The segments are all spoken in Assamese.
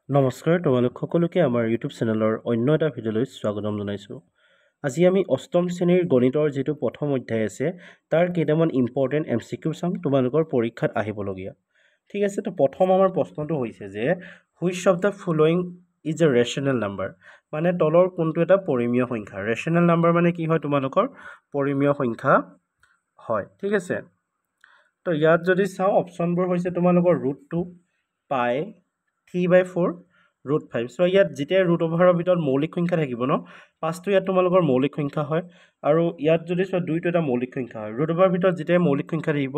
নমস্কাৰ তোমালোক সকলোকে আমাৰ ইউটিউব চেনেলৰ অন্য এটা ভিডিঅ'লৈ স্বাগতম জনাইছোঁ। আজি আমি অষ্টম শ্ৰেণীৰ গণিতৰ যিটো প্ৰথম অধ্যায় আছে তাৰ কেইটামান ইম্পৰ্টেণ্ট MCQ চাম তোমালোকৰ পৰীক্ষাত আহিবলগীয়া। ঠিক আছে, তো প্ৰথম আমাৰ প্ৰশ্নটো হৈছে যে which of the following is a rational number, মানে তলৰ কোনটো এটা পৰিমীয় সংখ্যা। ৰেচনেল নাম্বাৰ মানে কি হয়, তোমালোকৰ পৰিমীয় সংখ্যা হয়। ঠিক আছে, তো ইয়াত যদি চাওঁ অপশ্যনবোৰ হৈছে তোমালোকৰ √2, পাই, 3/4, √5। চ' ইয়াত যেতিয়া ৰুট অভাৰৰ ভিতৰত মৌলিক সংখ্যা থাকিব ন, 5টো ইয়াত তোমালোকৰ মৌলিক সংখ্যা হয়, আৰু ইয়াত যদি চোৱা 2টো এটা মৌলিক সংখ্যা হয়। ৰুট অভাৰৰ ভিতৰত যেতিয়া মৌলিক সংখ্যা থাকিব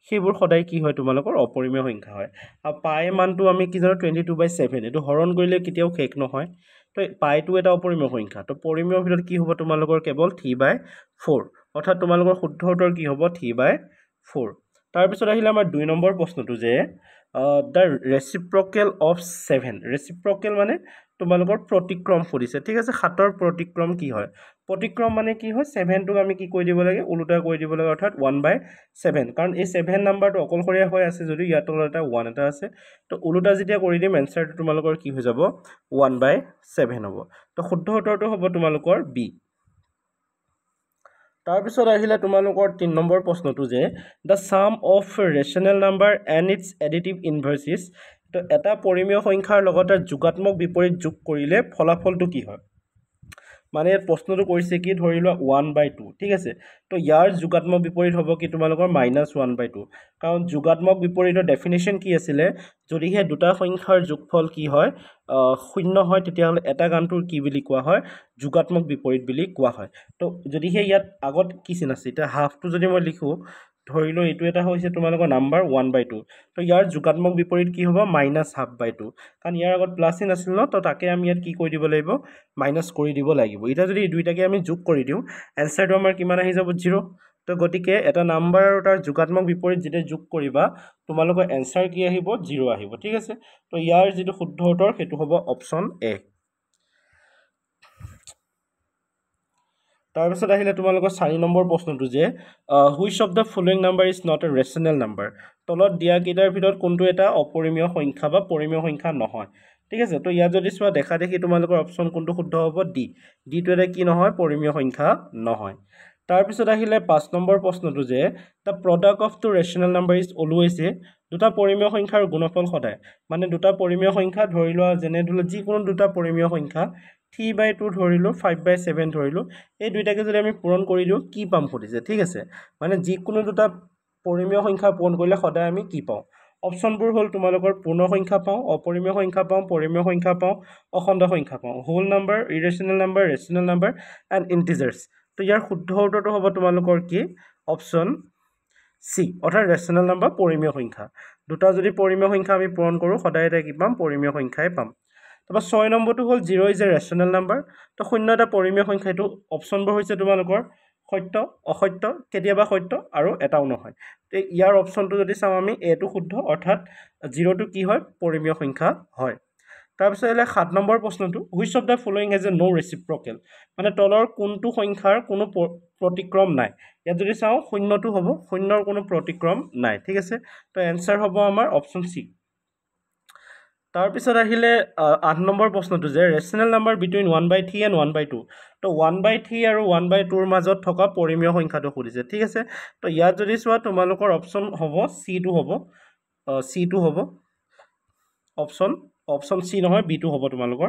সেইবোৰ সদায় কি হয়, তোমালোকৰ অপৰিমেয় সংখ্যা হয়। আৰু পাই মানটো আমি কি জানো 22/7, এইটো হৰণ কৰিলে কেতিয়াও শেষ নহয়। তো পাইটো এটা অপৰিমেয় সংখ্যা, তো পৰিমেয়ৰ ভিতৰত কি হ'ব তোমালোকৰ কেৱল 3/4, অৰ্থাৎ তোমালোকৰ শুদ্ধ উত্তৰ কি হ'ব 3/4। তাৰপিছত আহিলে আমাৰ 2 নম্বৰ প্ৰশ্নটো যে দ্য ৰেচিপ্ৰকেল অফ 7। ৰেচিপ্ৰকেল মানে তোমালোকৰ প্ৰতিক্ৰম সুধিছে। ঠিক আছে, 7ৰ প্ৰতিক্ৰম কি হয়? প্ৰতিক্ৰম মানে কি হয়, 7টোক আমি কি কৰি দিব লাগে, ওলোটা কৰি দিব লাগে, অৰ্থাৎ 1/7। কাৰণ এই 7 নাম্বাৰটো অকলশৰীয়া হৈ আছে যদিও ইয়াত তলত এটা 1 এটা আছে, তো ওলোটা যেতিয়া কৰি দিম এনচাৰটো তোমালোকৰ কি হৈ যাব 1/7 হ'ব। তো শুদ্ধ উত্তৰটো হ'ব তোমালোকৰ বি। তাৰপিছত আহিলে তোমালোকৰ 3 নম্বৰ প্ৰশ্নটো যে the sum of rational number and its additive inverses. তো এটা পৰিমেয় সংখ্যাৰ লগতে যোগাত্মক বিপৰীত যোগ কৰিলে ফলাফলটো কি হয়? মানে ইয়াত প্ৰশ্নটো কৰিছে কি, ধৰি লোৱা 1/2। ঠিক আছে, তো ইয়াৰ যোগাত্মক বিপৰীত হ'ব কি তোমালোকৰ -1/2, কাৰণ যোগাত্মক বিপৰীতৰ ডেফিনেশ্যন কি আছিলে, যদিহে দুটা সংখ্যাৰ যোগফল কি হয় 0 হয়, তেতিয়াহ'লে এটা গানটোৰ কি বুলি কোৱা হয়, যোগাত্মক বিপৰীত বুলি কোৱা হয়। তো যদিহে ইয়াত আগত কি চিন আছে, এতিয়া হাফটো যদি মই লিখোঁ, ধৰি লওঁ এইটো এটা হৈছে তোমালোকৰ নাম্বাৰ 1/2, তো ইয়াৰ যোগাত্মক বিপৰীত কি হ'ব -1/2, কাৰণ ইয়াৰ আগত প্লাছ চিন আছিল ন, তো তাকে আমি ইয়াত কি কৰি দিব লাগিব, মাইনাছ কৰি দিব লাগিব। এতিয়া যদি এই দুইটাকে আমি যোগ কৰি দিওঁ এনচাৰটো আমাৰ কিমান আহি যাব 0। তো গতিকে এটা নাম্বাৰ আৰু তাৰ যোগাত্মক বিপৰীত যেতিয়া যোগ কৰিবা তোমালোকৰ এনচাৰ কি আহিব, 0 আহিব। ঠিক আছে, তো ইয়াৰ যিটো শুদ্ধ উত্তৰ সেইটো হ'ব অপশ্যন এ। তাৰপিছত আহিলে তোমালোকৰ 4 নম্বৰ প্ৰশ্নটো যে which of the following number is not a rational number. তলত দিয়া কেইটাৰ ভিতৰত কোনটো এটা অপৰিমেয় সংখ্যা বা পৰিমেয় সংখ্যা নহয়। ঠিক আছে, তো ইয়াত যদি চোৱা দেখা দেখি তোমালোকৰ অপশ্যন কোনটো শুদ্ধ হ'ব, ডি। ডিটো এটা কি নহয়, পৰিমেয় সংখ্যা নহয়। তাৰপিছত আহিলে 5 নম্বৰ প্ৰশ্নটো যে the product of two rational number is always a. দুটা পৰিমেয় সংখ্যাৰ গুণফল সদায়, মানে দুটা পৰিমেয় সংখ্যা ধৰি লোৱা, যেনে ধৰি লোৱা যিকোনো দুটা পৰিমেয় সংখ্যা 3/2 ধৰিলোঁ, 5/7 ধৰিলোঁ, এই দুইটাকে যদি আমি পূৰণ কৰি দিওঁ কি পাম সুধিছে। ঠিক আছে, মানে যিকোনো দুটা পৰিমেয় সংখ্যা পূৰণ কৰিলে সদায় আমি কি পাওঁ? অপশ্যনবোৰ হ'ল তোমালোকৰ পূৰ্ণ সংখ্যা পাওঁ, অপৰিমেয় সংখ্যা পাওঁ, পৰিমেয় সংখ্যা পাওঁ, অখণ্ড সংখ্যা পাওঁ, whole number, irrational number, rational number and integers. তো ইয়াৰ শুদ্ধ উত্তৰটো হ'ব তোমালোকৰ কি, অপশ্যন চি, অৰ্থাৎ ৰেচনেল নাম্বাৰ পৰিমেয় সংখ্যা। দুটা যদি পৰিমেয় সংখ্যা আমি পূৰণ কৰোঁ সদায় এটা কি পাম, পৰিমেয় সংখ্যাই পাম। তাৰপৰা 6 নম্বৰটো হ'ল 0 ইজ এ ৰেচনেল নাম্বাৰ। তো 0 এটা পৰিমেয় সংখ্যা। এইটো অপশ্যনবোৰ হৈছে তোমালোকৰ সত্য, অসত্য, কেতিয়াবা সত্য আৰু এটাও নহয়। তো ইয়াৰ অপশ্যনটো যদি চাওঁ আমি, এটো শুদ্ধ, অৰ্থাৎ 0টো কি হয়, পৰিমেয় সংখ্যা হয়। তাৰপিছত আহিলে 7 নম্বৰ প্ৰশ্নটো which of the following has a no' reciprocal, মানে তলৰ কোনটো সংখ্যাৰ কোনো প্ৰতিক্ৰম নাই। ইয়াত যদি চাওঁ 0টো হ'ব, 0ৰ কোনো প্ৰতিক্ৰম নাই। ঠিক আছে, তো এনচাৰ হ'ব আমাৰ অপশ্যন চি। তাৰপিছত আহিলে 8 নম্বৰ প্ৰশ্নটো যে ৰেচনেল নাম্বাৰ বিটুইন 1/3 এণ্ড 1/2। তো 1/3 আৰু 1/2ৰ মাজত থকা পৰিমেয় সংখ্যাটো সুধিছে। ঠিক আছে, তো ইয়াত যদি চোৱা তোমালোকৰ অপশ্যন হ'ব চিটো হ'ব, চিটো হ'ব অপশ্যন চি নহয়, বিটো হ'ব, তোমালোকৰ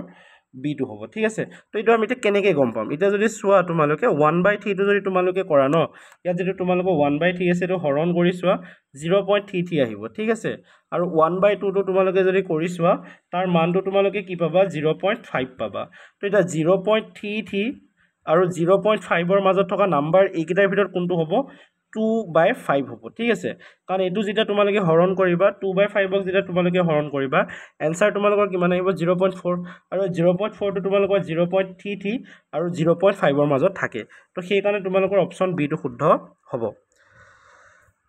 বিটো হ'ব। ঠিক আছে, তো এইটো আমি এতিয়া কেনেকৈ গম পাম? এতিয়া যদি চোৱা তোমালোকে 1/3টো যদি তোমালোকে কৰা ন, ইয়াত যদি তোমালোকৰ 1/3 আছে এইটো হৰণ কৰি চোৱা 0.33 আহিব। ঠিক আছে, আৰু 1/2টো তোমালোকে যদি কৰি চোৱা তাৰ মানটো তোমালোকে কি পাবা, 0.5 পাবা। তো এতিয়া 0.33 আৰু 0.5ৰ মাজত থকা নাম্বাৰ এইকেইটাৰ ভিতৰত কোনটো হ'ব, 2/5 হ'ব। ঠিক আছে, কাৰণ এইটো যেতিয়া তোমালোকে হৰণ কৰিবা 2/5ক যেতিয়া তোমালোকে হৰণ কৰিবা এনচাৰ তোমালোকৰ কিমান আহিব, 0.4, আৰু 0.4টো তোমালোকৰ 0.33 আৰু 0.5ৰ মাজত থাকে। তো সেইকাৰণে তোমালোকৰ অপশ্যন বিটো শুদ্ধ হ'ব।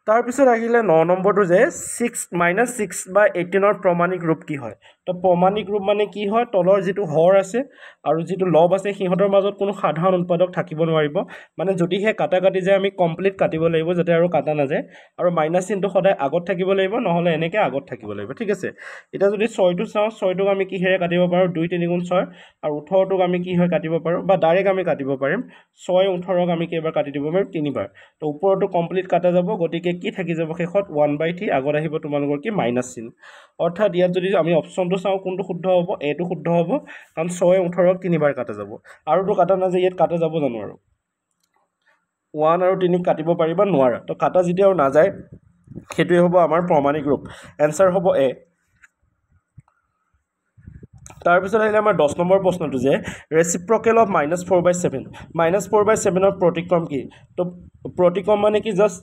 তাৰপিছত আহিলে 9 নম্বৰটো যে -6 বা 18ৰ প্ৰমাণিক ৰূপ কি হয় তো প্ৰমাণিক ৰূপ মানে কি হয় তলৰ যিটো হৰ আছে আৰু যিটো লব আছে সিহঁতৰ মাজত কোনো সাধাৰণ উৎপাদক থাকিব নোৱাৰিব মানে যদিহে কাটা কাটি যায় আমি কমপ্লিট কাটিব লাগিব যাতে আৰু কাটা নাযায় আৰু মাইনাছ চিনটো সদায় আগত থাকিব লাগিব নহলে এনেকৈ আগত থাকিব লাগিব ঠিক আছে এটা যদি 6টো চাওঁ 6টোক আমি কিহেৰে কাটিব পাৰো 2 3 গুণ 6 আৰু 18টোক আমি কি হয় কাটিব পাৰো বা ডাইৰেক্ট আমি কাটিব পাৰিম 6 18ক আমি কেইবাৰ কাটি দিব পাৰিম 3বাৰ তো ওপৰটো কমপ্লিট কাটা যাব গতিকে কি থাকি যাব শেষত 1/3 আগত আহিব তোমালোকৰ কি মাইনাছ চিন অৰ্থাৎ ইয়াত যদি আমি অপচনটো চাওঁ কোনটো শুদ্ধ হ'ব এটো শুদ্ধ হ'ব কাৰণ 6 18ক 3বাৰ কাটা যাব আৰুটো কাটা নাযায় ইয়াত কাটা যাব জানো আৰু 1 আৰু 3 কাটিব পাৰিবা নোৱাৰা তো কাটা যেতিয়া আৰু নাযায় সেইটোৱে হ'ব আমাৰ প্ৰমাণিক ৰূপ এনসাৰ হ'ব এ তাৰপিছত আহিলে আমাৰ 10 নম্বৰ প্ৰশ্নটো যে ৰেচিপ্ৰকেল অফ -4/7 -4/7ৰ প্ৰতিক্ৰম কি তো প্ৰতিক্ৰম মানে কি জাষ্ট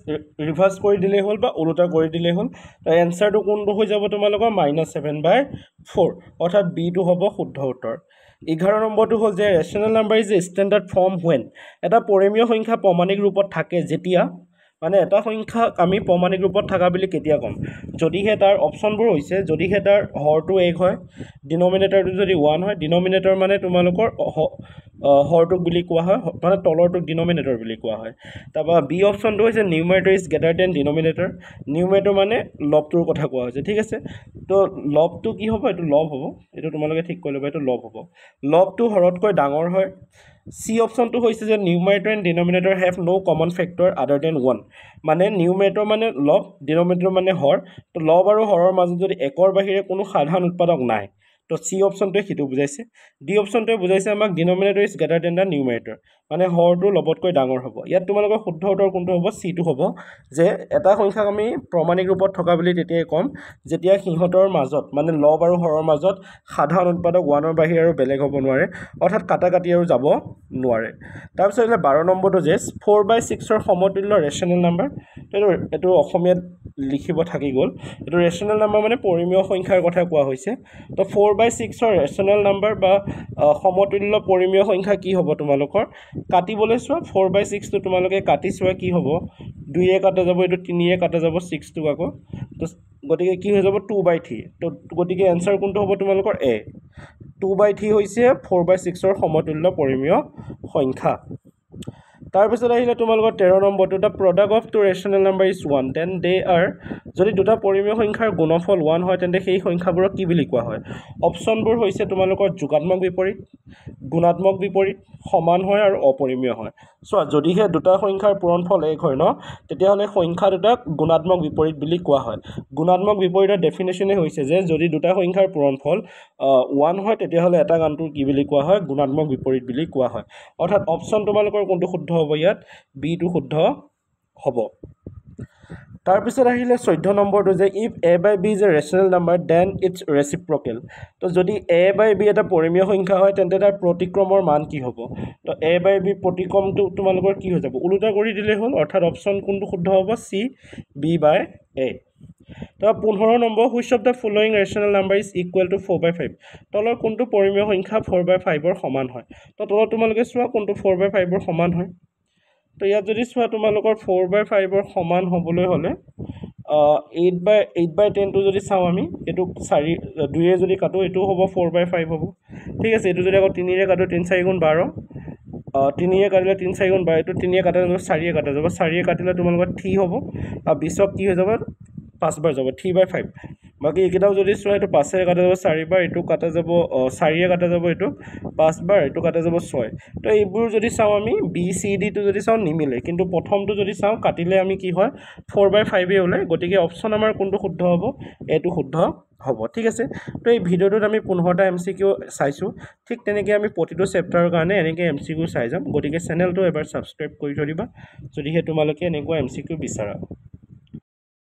ৰিভাৰ্স কৰি দিলেই হ'ল বা উল্টা কৰি দিলেই হ'ল তো এনসাৰটো কোনটো হৈ যাব তোমালোকৰ -7/4 অৰ্থাৎ বি টো হ'ব শুদ্ধ উত্তৰ 11 নম্বৰটো হ'ল যে rational number is a standard form when এটা পৰিমেয় সংখ্যা প্ৰমাণিক ৰূপত থাকে যেতিয়া মানে এটা সংখ্যাক আমি প্ৰমাণিক ৰূপত থকা বুলি কেতিয়া ক'ম যদিহে তাৰ অপচনবোৰ হৈছে যদিহে তাৰ হৰটো 1 হয় ডিনমিনেটৰটো যদি 1 হয় ডিনমিনেটৰ মানে তোমালোকৰ হৰটোক বুলি কোৱা হয় মানে তলৰটোক ডিনমিনেটৰ বুলি কোৱা হয় তাৰপৰা বি অপচনটো হৈছে নিউমাৰেটৰ ইজ গ্ৰেটাৰ দেন ডিনমিনেটৰ নিউমাৰেটৰ মানে লবটোৰ কথা কোৱা হৈছে ঠিক আছে তো লবটো কি হ'ব এইটো লব হ'ব এইটো তোমালোকে ঠিক কৰি ল'বা এইটো লব হ'ব লবটো হৰতকৈ ডাঙৰ হয় চি অপচনটো হৈছে যে numerator and denominator have no common factor other than 1 মানে নিউমাৰেটৰ মানে লব ডিনমিনেটৰ মানে হৰ তো লব আৰু হৰৰ মাজত যদি একৰ বাহিৰে কোনো সাধাৰণ উৎপাদক নাই তো চি অপচনটোৱে সেইটো বুজাইছে ডি অপচনটোৱে বুজাইছে আমাক denominator is greater than the numerator মানে হৰটো লবতকৈ ডাঙৰ হ'ব ইয়াত তোমালোকৰ শুদ্ধ উত্তৰ কোনটো হ'ব চিটো হ'ব যে এটা সংখ্যাক আমি প্ৰমাণিক ৰূপত থকা বুলি তেতিয়াই ক'ম যেতিয়া সিহঁতৰ মাজত মানে লব আৰু হৰৰ মাজত সাধাৰণ উৎপাদক 1ৰ বাহিৰে আৰু বেলেগ হ'ব নোৱাৰে অৰ্থাৎ কাটা কাটি আৰু যাব নোৱাৰে তাৰপিছত আহিলে 12 নম্বৰটো যে 4/6ৰ সমতুল্য ৰেচনেল নাম্বাৰ এইটো অসমীয়াত লিখিব থাকি গ'ল এইটো ৰেচনেল নাম্বাৰ মানে পৰিমেয় সংখ্যাৰ কথা কোৱা হৈছে তো 4/6ৰ ৰেচনেল নাম্বাৰ বা সমতুল্য পৰিমেয় সংখ্যা কি হ'ব তোমালোকৰ কাটিবলৈ চোৱা 4/6টো তোমালোকে কাটি চোৱা কি হ'ব 2 কাটা যাব এইটো 3 কাটা যাব 6টো আকৌ তো গতিকে কি হৈ যাব 2/3 তো গতিকে এনসাৰ কোনটো হ'ব তোমালোকৰ এ 2/3 হৈছে 4/6ৰ সমতুল্য পৰিমেয় সংখ্যা তাৰপিছত আহিলে তোমালোকৰ 13 নম্বৰটো the product of two rational number is 1 then they are যদি দুটা পৰিমেয় সংখ্যাৰ গুণফল 1 হয় তেন্তে সেই সংখ্যাবোৰক কি বুলি কোৱা হয় অপচনবোৰ হৈছে তোমালোকৰ যোগাত্মক বিপৰীত গুণাত্মক বিপৰীত সমান হয় আৰু অপৰিমেয় হয় চোৱা যদিহে দুটা সংখ্যাৰ পূৰণফল 1 হয় ন তেতিয়াহ'লে সংখ্যা দুটাক গুণাত্মক বিপৰীত বুলি কোৱা হয় গুণাত্মক বিপৰীতৰ ডেফিনেশ্যনে হৈছে যে যদি দুটা সংখ্যাৰ পূৰণফল 1 হয় তেতিয়াহ'লে এটা গানটোৰ কি বুলি কোৱা হয় গুণাত্মক বিপৰীত বুলি কোৱা হয় অৰ্থাৎ অপচন তোমালোকৰ কোনটো শুদ্ধ হ'ব ইয়াত বি টো শুদ্ধ হ'ব তাৰপিছত আহিলে 14 নম্বৰটো যে if a/b is a rational number then its reciprocal তো যদি a/b এটা পৰিমেয় সংখ্যা হয় তেন্তে তাৰ প্ৰতিক্ৰমৰ মান কি হ'ব তো a/b প্ৰতিক্ৰমটো তোমালোকৰ কি হৈ যাব উল্টা কৰি দিলেই হ'ল অৰ্থাৎ অপচন কোনটো শুদ্ধ হ'ব চি b/a তো 15 number which of the following rational number is equal to 4/5 তলৰ কোনটো পৰিমেয় সংখ্যা 4/5ৰ সমান হয় তো তলত তোমালোকে চোৱা কোনটো 4/5ৰ সমান হয় তো ইয়াত যদি চোৱা তোমালোকৰ 4/5ৰ সমান হ'বলৈ হ'লে 8/10টো যদি চাওঁ আমি এইটো 2ৰে যদি কাটো এইটো হ'ব 4/5 হ'ব ঠিক আছে এইটো যদি আকৌ 3ৰে কাটো 3 4 গুণ 12 3ৰে কাটিলে 3 4 গুণ 12 এইটো 3ৰে কাটা যাব 4ৰে কাটা যাব 4ৰে কাটিলে তোমালোকৰ 3 হ'ব আৰু 20ক কি হৈ যাব 5বাৰ যাব 3/5 বাকী এইকেইটাও যদি চোৱা এইটো 5ৰে কাটা যাব 4বাৰ এইটো কাটা যাব 4ৰে কাটা যাব এইটো 5বাৰ এইটো কাটা যাব 6 তো এইবোৰ যদি চাওঁ আমি বি চি ডিটো যদি চাওঁ নিমিলে কিন্তু প্ৰথমটো যদি চাওঁ কাটিলে আমি কি হয় 4/5 ওলায় গতিকে অপচন আমাৰ কোনটো শুদ্ধ হ'ব এইটো শুদ্ধ হ'ব ঠিক আছে তো এই ভিডিঅ'টোত আমি 15টা MCQ চাইছোঁ ঠিক তেনেকৈ আমি প্ৰতিটো চেপ্টাৰৰ কাৰণে এনেকৈ MCQ চাই যাম গতিকে চেনেলটো এবাৰ ছাবস্ক্ৰাইব কৰি থৈ দিবা যদিহে তোমালোকে এনেকুৱা MCQ বিচাৰা